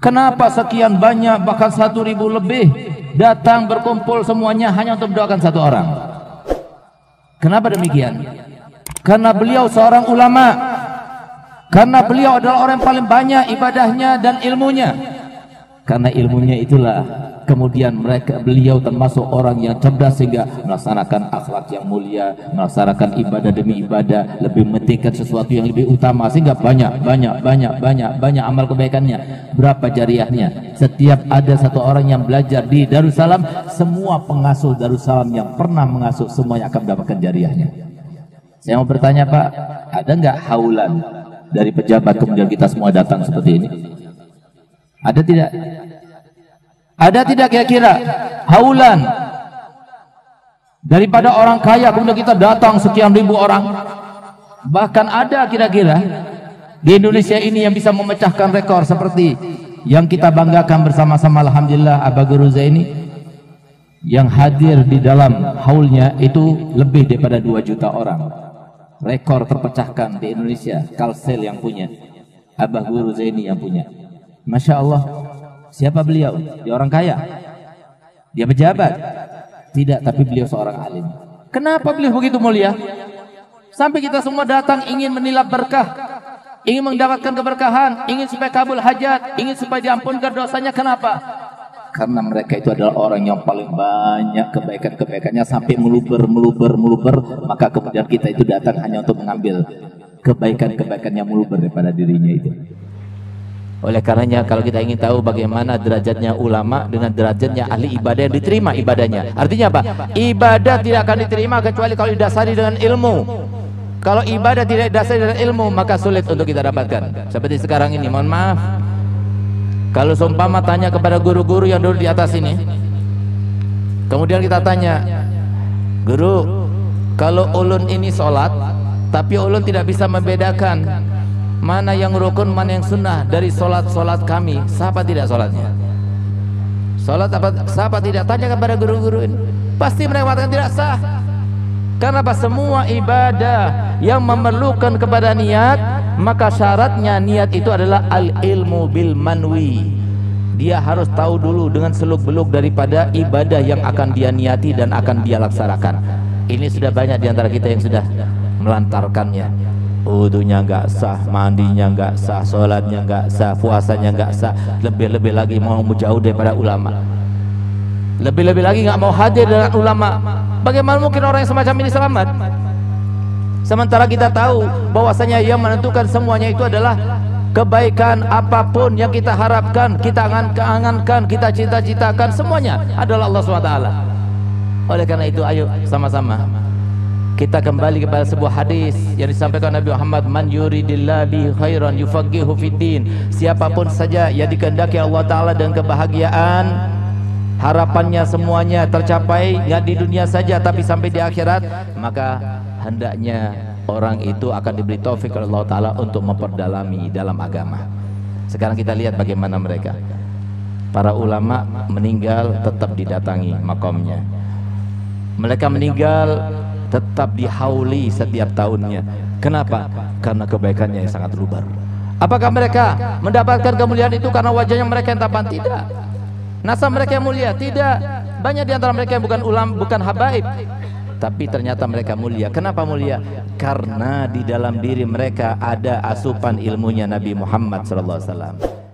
Kenapa sekian banyak, bahkan 1.000 lebih datang berkumpul semuanya hanya untuk mendoakan satu orang? Kenapa demikian? Karena beliau seorang ulama, karena beliau adalah orang yang paling banyak ibadahnya dan ilmunya. Karena ilmunya itulah kemudian beliau termasuk orang yang cerdas sehingga melaksanakan akhlak yang mulia, melaksanakan ibadah demi ibadah, lebih mementingkan sesuatu yang lebih utama, sehingga banyak amal kebaikannya. Berapa jariahnya? Setiap ada satu orang yang belajar di Darussalam, semua pengasuh Darussalam yang pernah mengasuh semuanya akan mendapatkan jariahnya. Saya mau bertanya, Pak, ada nggak haulan dari pejabat kemudian kita semua datang seperti ini? Ada tidak? Ada tidak kira-kira haulan daripada orang kaya kemudian kita datang sekian ribu orang? Bahkan ada kira-kira di Indonesia ini yang bisa memecahkan rekor seperti yang kita banggakan bersama-sama, alhamdulillah, Aba Guru Zaini yang hadir di dalam haulnya itu lebih daripada 2 juta orang. Rekor terpecahkan di Indonesia, Kalsel yang punya, Aba Guru Zaini yang punya. Masya Allah. Siapa beliau? Dia orang kaya? Dia pejabat? Tidak, tapi beliau seorang alim. Kenapa beliau begitu mulia? Sampai kita semua datang ingin menilap berkah, ingin mendapatkan keberkahan, ingin supaya kabul hajat, ingin supaya diampunkan dosanya. Kenapa? Karena mereka itu adalah orang yang paling banyak kebaikan-kebaikannya sampai meluber. Maka kemudian kita itu datang hanya untuk mengambil kebaikan-kebaikannya meluber daripada dirinya itu. Oleh karenanya kalau kita ingin tahu bagaimana derajatnya ulama dengan derajatnya ahli ibadah yang diterima ibadahnya. Artinya apa? Ibadah tidak akan diterima kecuali kalau didasari dengan ilmu. Kalau ibadah tidak didasari dengan ilmu, maka sulit untuk kita dapatkan. Seperti sekarang ini, mohon maaf, kalau seumpama tanya kepada guru-guru yang dulu di atas ini, kemudian kita tanya, guru, kalau ulun ini sholat tapi ulun tidak bisa membedakan mana yang rukun, mana yang sunnah dari solat kami, siapa tidak solatnya? Solat apa? Siapa tidak? Tanya kepada guru-guru ini, pasti mereka mengatakan tidak sah. Karena apa? Semua ibadah yang memerlukan kepada niat, maka syaratnya niat itu adalah al-ilmu bil manwi. Dia harus tahu dulu dengan seluk-beluk daripada ibadah yang akan dia niati dan akan dia laksanakan. Ini sudah banyak di antara kita yang sudah melantarkannya. Wudunya nggak sah, mandinya nggak sah, sholatnya nggak sah, puasanya nggak sah. Lebih-lebih lagi mau jauh daripada ulama. Lebih-lebih lagi nggak mau hadir dengan ulama. Bagaimana mungkin orang yang semacam ini selamat? Sementara kita tahu bahwasanya yang menentukan semuanya itu adalah kebaikan apapun yang kita harapkan, kita angan-angankan, kita cita-citakan, semuanya adalah Allah SWT. Oleh karena itu, ayo sama-sama kita kembali kepada sebuah hadis yang disampaikan Nabi Muhammad, man yuridillahu bihi khairan yufaqihu fiddin. Siapapun saja yang dikehendaki Allah Ta'ala dengan kebahagiaan, harapannya semuanya tercapai, nggak di dunia saja tapi sampai di akhirat, maka hendaknya orang itu akan diberi taufik oleh Allah Ta'ala untuk memperdalami dalam agama. Sekarang kita lihat bagaimana mereka, para ulama meninggal tetap didatangi makamnya. Mereka meninggal tetap dihauli setiap tahunnya. Kenapa? Karena kebaikannya yang sangat lubar. Apakah mereka mendapatkan kemuliaan itu karena wajahnya mereka yang tampan? Tidak. Nasab mereka yang mulia? Tidak. Banyak di antara mereka yang bukan ulama, bukan habaib, tapi ternyata mereka mulia. Kenapa mulia? Karena di dalam diri mereka ada asupan ilmunya Nabi Muhammad SAW.